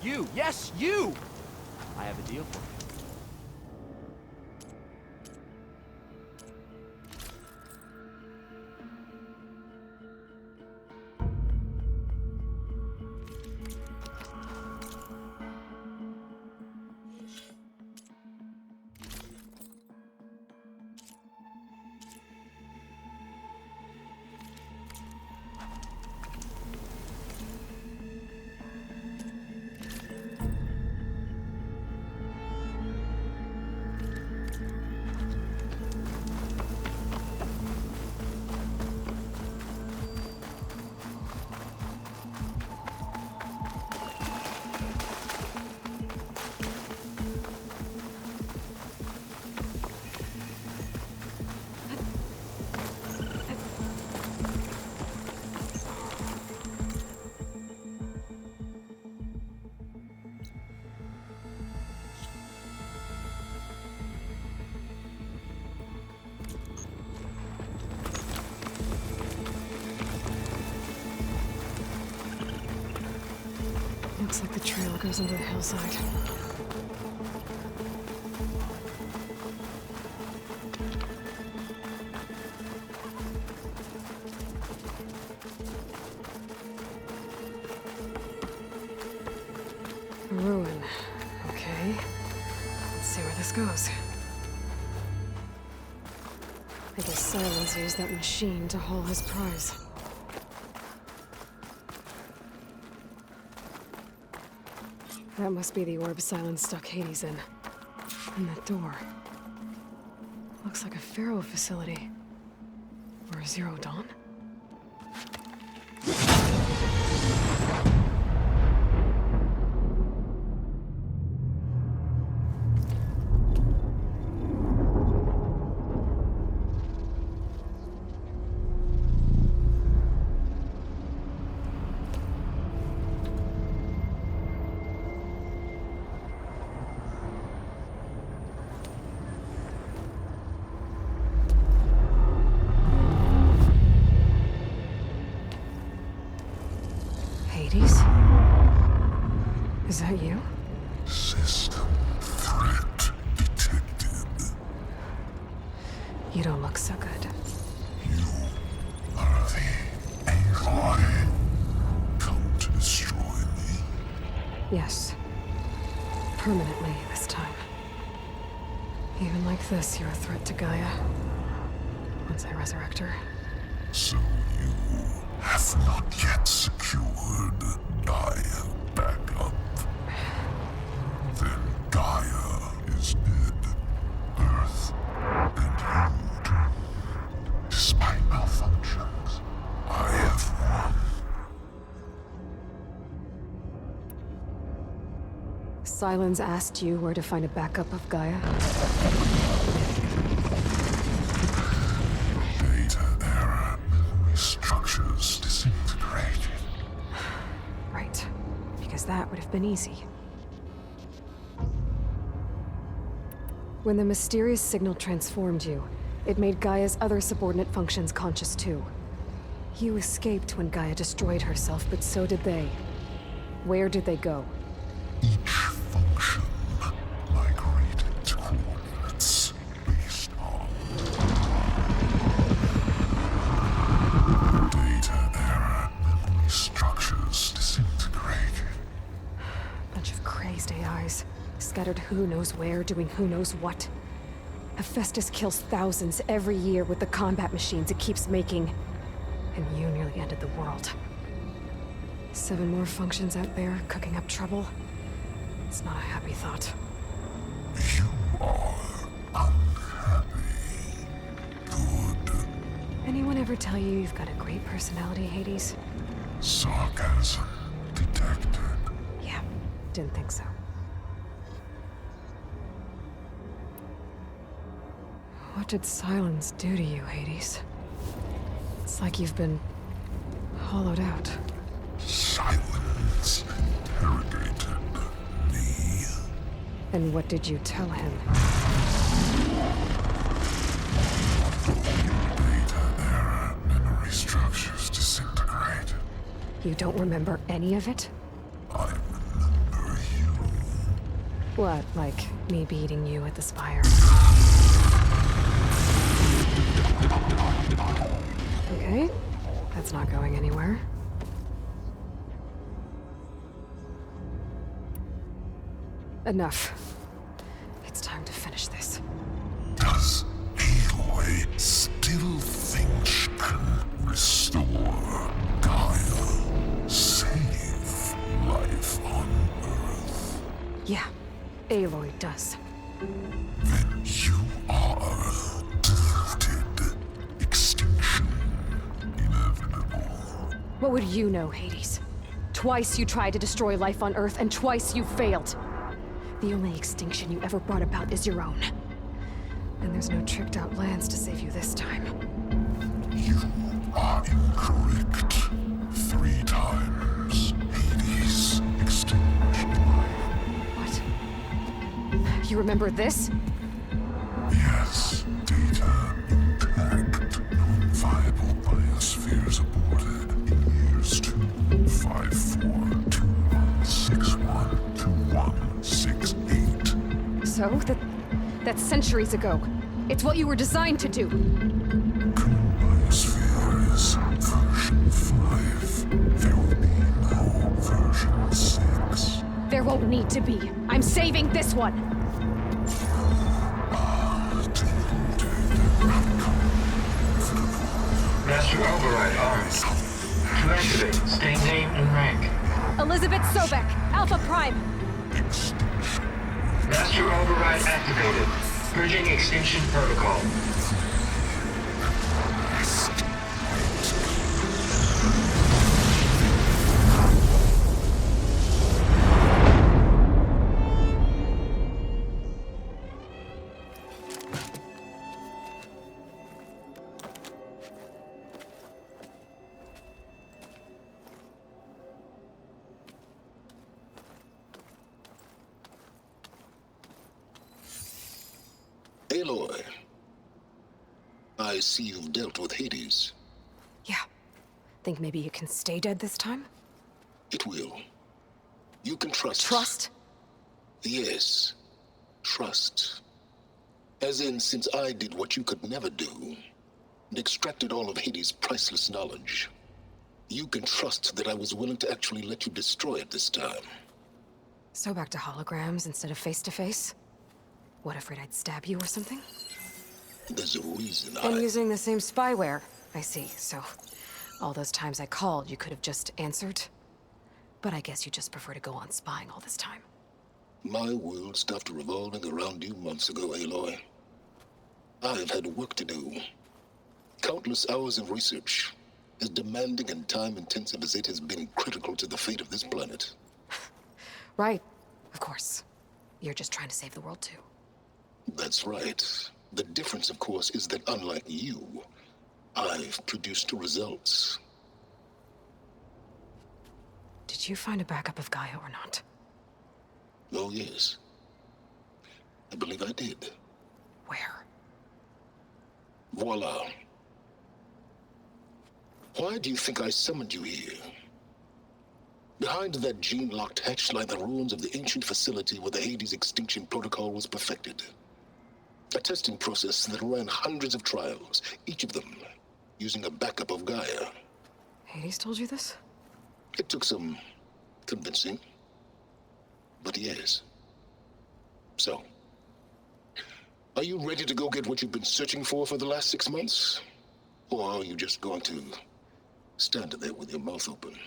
You! Yes, you! I have a deal for you. Looks like the trail goes into the hillside. A ruin. Okay. Let's see where this goes. I guess Sylens used that machine to haul his prize. That must be the orb Sylens stuck Hades in. And that door. Looks like a Pharaoh facility. Or a Zero Dawn? Is that you? System threat detected. You don't look so good. You are the Aloy. Come to destroy me. Yes. Permanently this time. Even like this, you're a threat to Gaia. Once I resurrect her. So you have not yet secured Gaia backup. Then Gaia is dead. Earth and you doomed. Despite malfunctions, I have won. Sylens asked you where to find a backup of Gaia? Data error, memory structures disintegrated. Right. Because that would have been easy. When the mysterious signal transformed you, it made Gaia's other subordinate functions conscious too. You escaped when Gaia destroyed herself, but so did they. Where did they go? Each function migrated to coordinates based on data error, memory structures disintegrated. Bunch of crazed AIs, scattered who knows where, doing who knows what. Hephaestus kills thousands every year with the combat machines it keeps making. And you nearly ended the world. 7 more functions out there, cooking up trouble. It's not a happy thought. You are unhappy. Good. Anyone ever tell you you've got a great personality, Hades? Sarcasm detected. Yeah, didn't think so. What did Sylens do to you, Hades? It's like you've been hollowed out. Sylens interrogated me. And what did you tell him? Data error, memory structures disintegrated. You don't remember any of it? I remember What, like me beating you at the spire? Okay, that's not going anywhere. Enough. It's time to finish this. Does Aloy still think she can restore Gaia? Save life on Earth? Yeah, Aloy does. Then you are deluded. Extinction inevitable. What would you know, Hades? Twice you tried to destroy life on Earth, and twice you failed. The only extinction you ever brought about is your own. And there's no tricked-out lands to save you this time. You are incorrect. 3 times. Hades extinguished life. What? You remember this? Yes, data intact. Non-viable biospheres aborted in years 254, 2161, 2168. So, that's centuries ago. It's what you were designed to do. Current biosphere is version 5. There will be no version 6. There won't need to be. I'm saving this one. Master override armed. To activate, state name and rank. Elizabeth Sobek, Alpha Prime. Master override activated. Purging extinction protocol. Aloy, I see you've dealt with Hades. Yeah. Think maybe you can stay dead this time? It will. You can trust. Trust? Yes. Trust. As in, since I did what you could never do, and extracted all of Hades' priceless knowledge, you can trust that I was willing to actually let you destroy it this time. So back to holograms instead of face-to-face? What, afraid I'd stab you or something? There's a reason And using the same spyware. I see, so... all those times I called, you could have just answered? But I guess you just prefer to go on spying all this time. My world stopped revolving around you months ago, Aloy. I've had work to do. Countless hours of research, as demanding and time-intensive as it has been critical to the fate of this planet. Right, of course. You're just trying to save the world, too. That's right. The difference, of course, is that unlike you, I've produced results. Did you find a backup of Gaia or not? Oh, yes. I believe I did. Where? Voila. Why do you think I summoned you here? Behind that gene-locked hatch lie the ruins of the ancient facility where the Hades extinction protocol was perfected. A testing process that ran hundreds of trials, each of them using a backup of Gaia. Hades told you this? It took some convincing, but yes. So, are you ready to go get what you've been searching for the last 6 months? Or are you just going to stand there with your mouth open?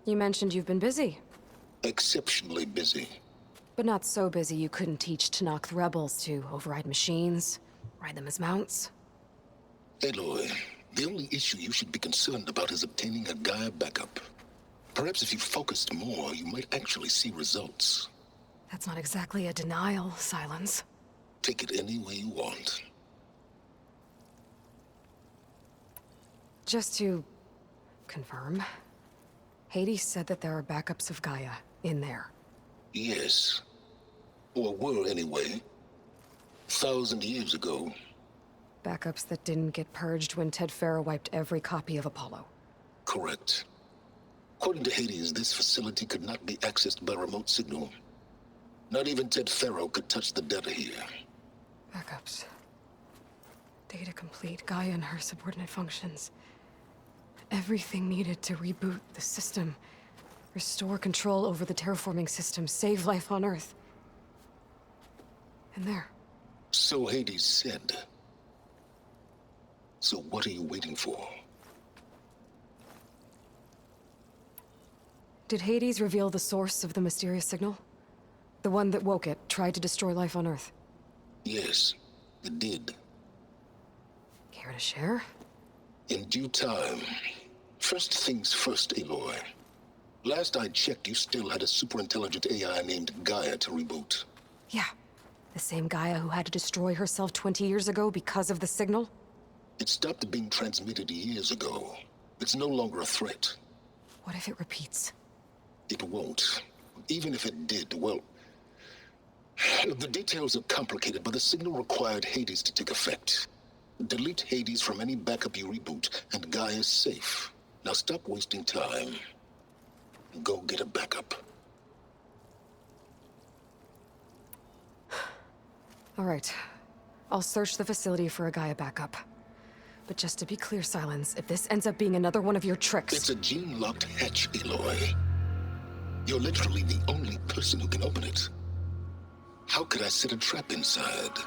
You mentioned you've been busy. Exceptionally busy. But not so busy you couldn't teach Tanakh the rebels to override machines, ride them as mounts. Aloy, the only issue you should be concerned about is obtaining a Gaia backup. Perhaps if you focused more, you might actually see results. That's not exactly a denial, Sylens. Take it any way you want. Just to confirm, Hades said that there are backups of Gaia in there. Yes. Or were anyway. 1,000 years ago. Backups that didn't get purged when Ted Farah wiped every copy of Apollo. Correct. According to Hades, this facility could not be accessed by remote signal. Not even Ted Faro could touch the data here. Backups. Data complete. Gaia and her subordinate functions. Everything needed to reboot the system. Restore control over the terraforming system. Save life on Earth. And there. So Hades said. So what are you waiting for? Did Hades reveal the source of the mysterious signal? The one that woke it, tried to destroy life on Earth? Yes, it did. Care to share? In due time. First things first, Aloy. Last I checked, you still had a superintelligent AI named Gaia to reboot. Yeah. The same Gaia who had to destroy herself 20 years ago because of the signal? It stopped being transmitted years ago. It's no longer a threat. What if it repeats? It won't. Even if it did, well... The details are complicated, but the signal required Hades to take effect. Delete Hades from any backup you reboot, and Gaia's safe. Now stop wasting time. Go get a backup. All right. I'll search the facility for a Gaia backup. But just to be clear, Sylens, if this ends up being another one of your tricks... It's a gene-locked hatch, Aloy. You're literally the only person who can open it. How could I set a trap inside?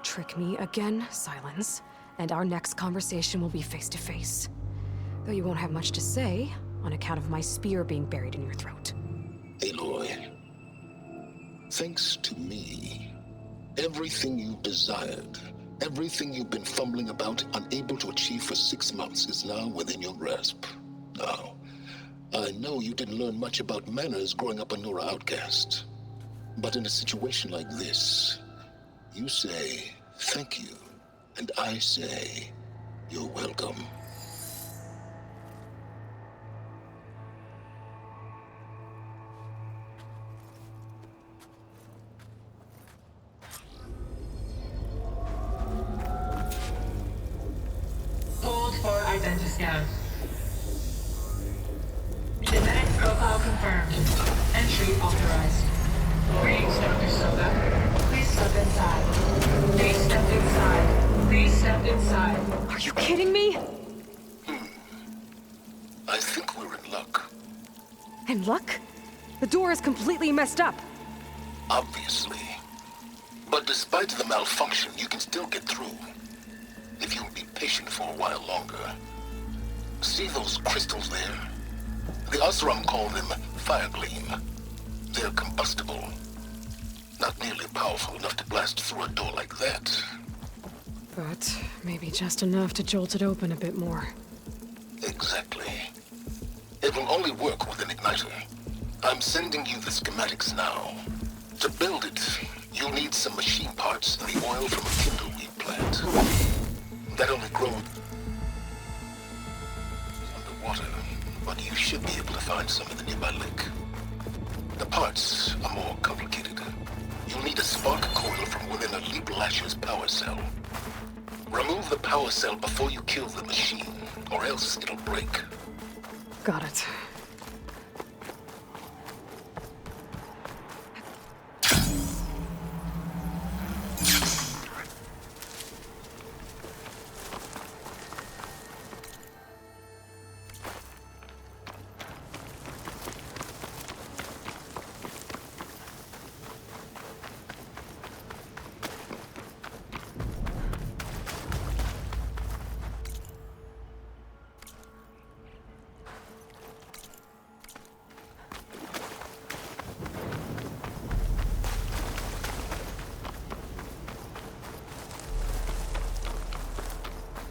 Trick me again, Sylens, and our next conversation will be face-to-face. Though you won't have much to say, on account of my spear being buried in your throat. Aloy, thanks to me, everything you desired, everything you've been fumbling about, unable to achieve for 6 months, is now within your grasp. Now, I know you didn't learn much about manners growing up a Nora outcast. But in a situation like this, you say, thank you, and I say, you're welcome. Hold for identiscan. Genetic profile confirmed. Entry authorized. Greetings, Dr. Soda. Please step inside. Please step inside. Please step inside. Are you kidding me? I think we're in luck. In luck? The door is completely messed up. Obviously. But despite the malfunction, you can still get through. If you'll be patient for a while longer. See those crystals there? The Osram call them fire gleam. They're combustible. Not nearly powerful enough to blast through a door like that. But maybe just enough to jolt it open a bit more. Exactly. It will only work with an igniter. I'm sending you the schematics now. To build it, you'll need some machine parts and the oil from a kindleweed plant. That only grows underwater, but you should be able to find some in the nearby lake. The parts are more complicated. You'll need a spark coil from within a Leap Lasher's power cell. Remove the power cell before you kill the machine, or else it'll break. Got it.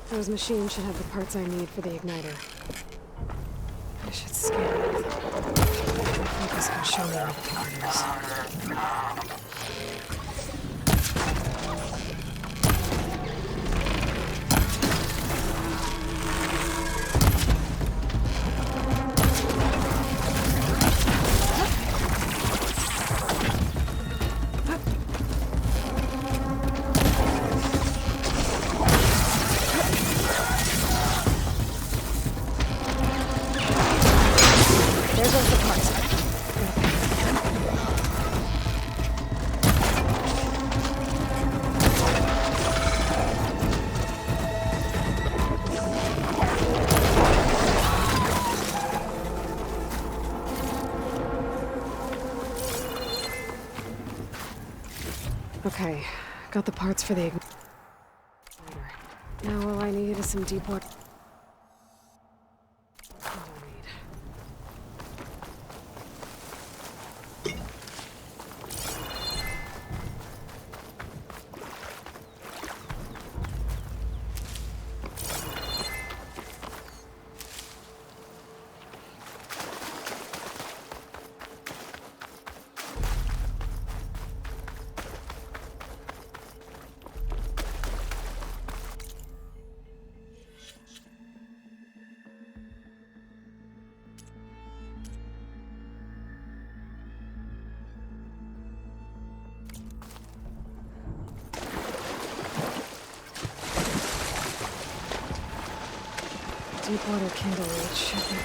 Those machines should have the parts I need for the igniter. I should scan it. I think this can show me where the part is. Okay, got the parts for the igniter. Now all I need is some deep water. Deepwater kindle reach should be...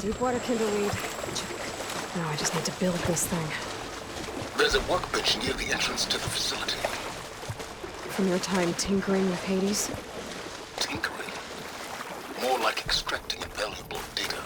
Deepwater kindle weed. Check. Now I just need to build this thing. There's a workbench near the entrance to the facility. From your time tinkering with Hades? Tinkering? More like extracting invaluable data.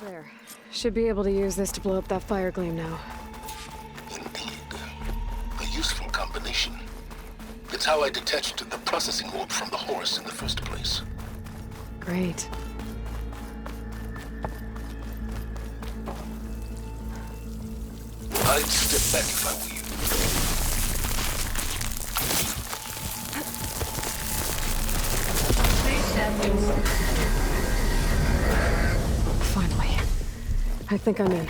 There. Should be able to use this to blow up that fire gleam now. Indeed. A useful combination. It's how I detached the processing orb from the horse in the first place. Great. I'd step back if I were you. Please stand inside. Finally. I think I'm in.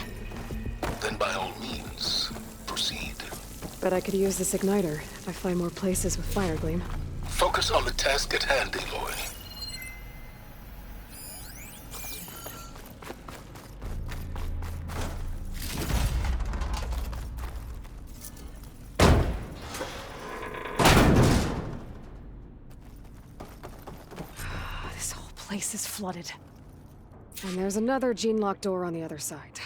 Then by all means, proceed. Bet I could use this igniter if I find more places with fire gleam. Focus on the task at hand, Aloy. This whole place is flooded. And there's another gene lock door on the other side.